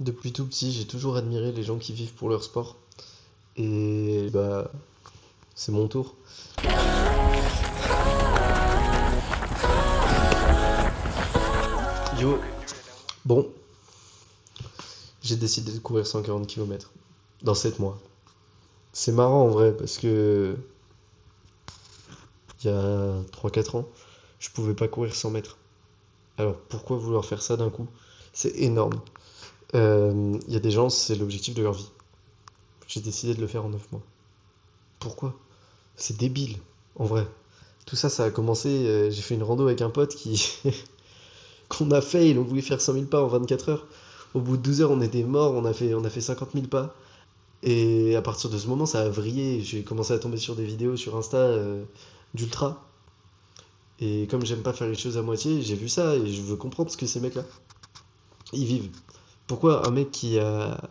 Depuis tout petit, j'ai toujours admiré les gens qui vivent pour leur sport. Et bah, c'est mon tour. Yo, bon, j'ai décidé de courir 140 km dans 7 mois. C'est marrant en vrai parce que il y a 3 4 ans, je pouvais pas courir 100 mètres. Alors pourquoi vouloir faire ça d'un coup? C'est énorme. Il y a des gens, c'est l'objectif de leur vie. J'ai décidé de le faire en 9 mois. Pourquoi? C'est débile, en vrai. Tout ça, ça a commencé. J'ai fait une rando avec un pote qui qu'on a fait. Il voulait faire 100 000 pas en 24 heures. Au bout de 12 heures, on était morts. On a fait 50 000 pas. Et à partir de ce moment, ça a vrillé. J'ai commencé à tomber sur des vidéos sur Insta d'ultra. Et comme j'aime pas faire les choses à moitié, j'ai vu ça et je veux comprendre ce que ces mecs-là, ils vivent. Pourquoi un mec qui a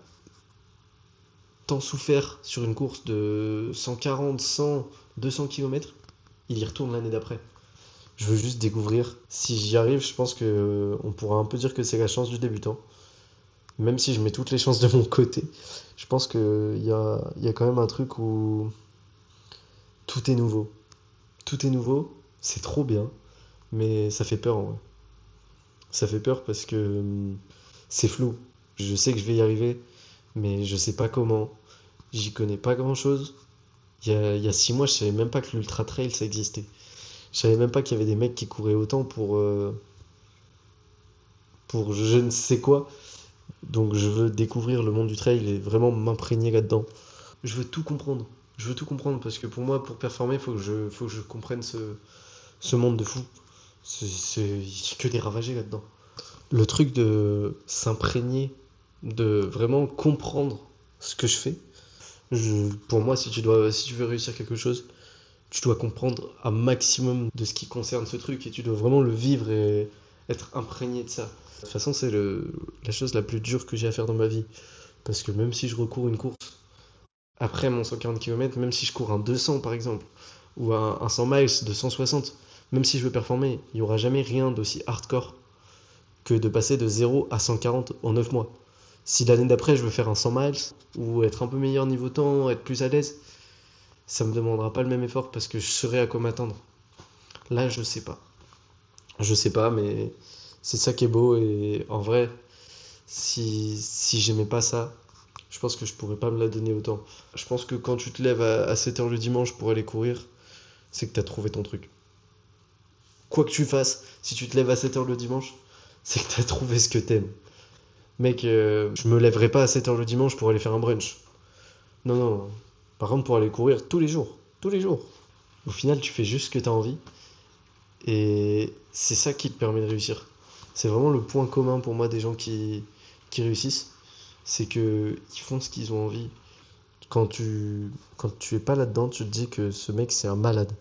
tant souffert sur une course de 140, 100, 200 km, il y retourne l'année d'après? Je veux juste découvrir. Si j'y arrive, je pense que on pourra un peu dire que c'est la chance du débutant. Même si je mets toutes les chances de mon côté, je pense qu'il y a quand même un truc où tout est nouveau. Tout est nouveau, c'est trop bien, mais ça fait peur en vrai. Ça fait peur parce que c'est flou. Je sais que je vais y arriver, mais je sais pas comment. J'y connais pas grand chose. Il y a 6 mois, je savais même pas que l'ultra trail ça existait. Je savais même pas qu'il y avait des mecs qui couraient autant pour je ne sais quoi. Donc je veux découvrir le monde du trail et vraiment m'imprégner là-dedans. Je veux tout comprendre. Je veux tout comprendre parce que pour moi, pour performer, faut que je comprenne ce monde de fou. Il y a que des ravagés là-dedans. Le truc de s'imprégner, de vraiment comprendre ce que je fais. Pour moi, si tu veux réussir quelque chose, tu dois comprendre un maximum de ce qui concerne ce truc et tu dois vraiment le vivre et être imprégné de ça. De toute façon, c'est la chose la plus dure que j'ai à faire dans ma vie. Parce que même si je recours une course après mon 140 km, même si je cours un 200 par exemple, ou un 100 miles de 160, même si je veux performer, il n'y aura jamais rien d'aussi hardcore que de passer de 0 à 140 en 9 mois. Si l'année d'après je veux faire un 100 miles, ou être un peu meilleur niveau temps, être plus à l'aise, ça me demandera pas le même effort parce que je saurai à quoi m'attendre. Là, je sais pas. Je sais pas, mais c'est ça qui est beau et en vrai, si j'aimais pas ça, je pense que je pourrais pas me la donner autant. Je pense que quand tu te lèves à 7h le dimanche pour aller courir, c'est que t'as trouvé ton truc. Quoi que tu fasses, si tu te lèves à 7h le dimanche, c'est que t'as trouvé ce que t'aimes. Mec, je me lèverai pas à 7h le dimanche pour aller faire un brunch. Non, non. Par contre, pour aller courir tous les jours. Tous les jours. Au final, tu fais juste ce que t'as envie. Et c'est ça qui te permet de réussir. C'est vraiment le point commun pour moi des gens qui réussissent. C'est qu'ils font ce qu'ils ont envie. Quand tu es pas là-dedans, tu te dis que ce mec, c'est un malade.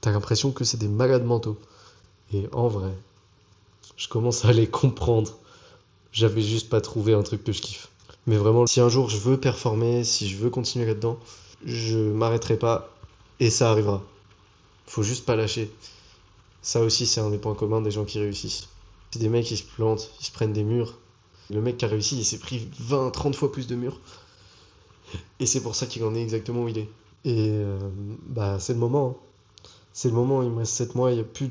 T'as l'impression que c'est des malades mentaux. Et en vrai, je commence à les comprendre. J'avais juste pas trouvé un truc que je kiffe. Mais vraiment, si un jour je veux performer, si je veux continuer là-dedans, je m'arrêterai pas et ça arrivera. Faut juste pas lâcher. Ça aussi, c'est un des points communs des gens qui réussissent. C'est des mecs qui se plantent, ils se prennent des murs. Le mec qui a réussi, il s'est pris 20, 30 fois plus de murs. Et c'est pour ça qu'il en est exactement où il est. Et bah, c'est le moment. Hein. C'est le moment, il me reste 7 mois, il y a plus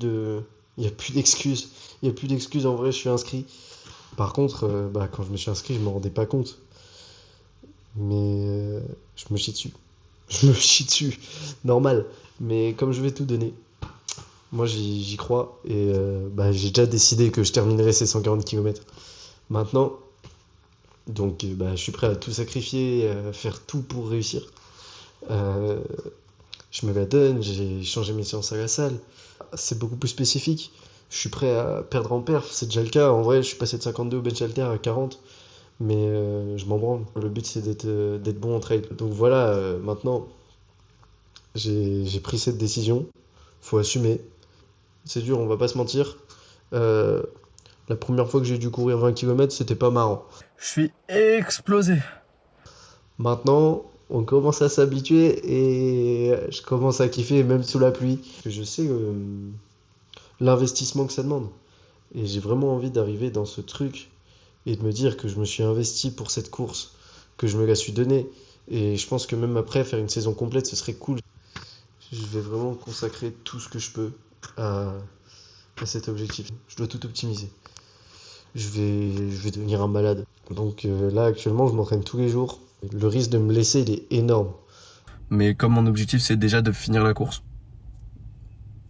d'excuses. Il y a plus d'excuses, en vrai, je suis inscrit. Par contre, bah, quand je me suis inscrit, je me rendais pas compte. Mais je me chie dessus. Je me chie dessus. Normal. Mais comme je vais tout donner, moi j'y crois. Et bah, j'ai déjà décidé que je terminerai ces 140 km. Maintenant, donc bah, je suis prêt à tout sacrifier, à faire tout pour réussir. Euh, je me la donne, j'ai changé mes séances à la salle. C'est beaucoup plus spécifique. Je suis prêt à perdre en perf, c'est déjà le cas. En vrai, je suis passé de 52 au bench halter à 40. Mais je m'en branle. Le but, c'est d'être bon en trail. Donc voilà, maintenant, j'ai pris cette décision. Faut assumer. C'est dur, on va pas se mentir. Euh, la première fois que j'ai dû courir 20 km, c'était pas marrant. Je suis explosé. Maintenant, on commence à s'habituer et je commence à kiffer, même sous la pluie. Je sais l'investissement que ça demande. Et j'ai vraiment envie d'arriver dans ce truc et de me dire que je me suis investi pour cette course, que je me la suis donnée. Et je pense que même après, faire une saison complète, ce serait cool. Je vais vraiment consacrer tout ce que je peux à, à cet objectif. Je dois tout optimiser. Je vais devenir un malade. Donc là, actuellement, je m'entraîne tous les jours. Le risque de me blesser, il est énorme. Mais comme mon objectif c'est déjà de finir la course,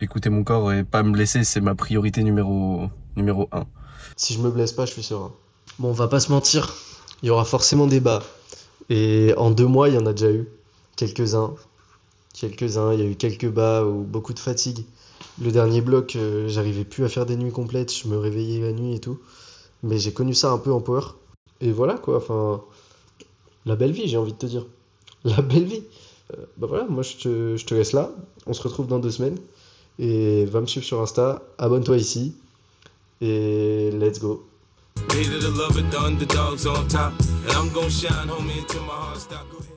écouter mon corps et pas me blesser, c'est ma priorité numéro 1. Si je me blesse pas, je suis serein. Bon, on va pas se mentir, il y aura forcément des bas. Et en 2 mois, il y en a déjà eu. Quelques-uns. Quelques-uns, il y a eu quelques bas ou beaucoup de fatigue. Le dernier bloc, j'arrivais plus à faire des nuits complètes, je me réveillais la nuit et tout. Mais j'ai connu ça un peu en power. Et voilà quoi, enfin, la belle vie, j'ai envie de te dire. La belle vie. Bah voilà, moi je te laisse là. On se retrouve dans 2 semaines. Et va me suivre sur Insta, abonne-toi ici. Et let's go. Hated to love it, the underdogs on top. And I'm gon' shine, homie, until my heart stop. Go ahead.